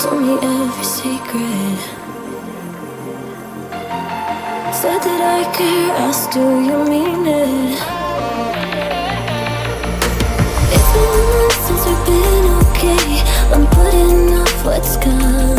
told me every secret. Said that I care, asked do you mean it? It's been months since we've been okay. I'm putting off what's coming.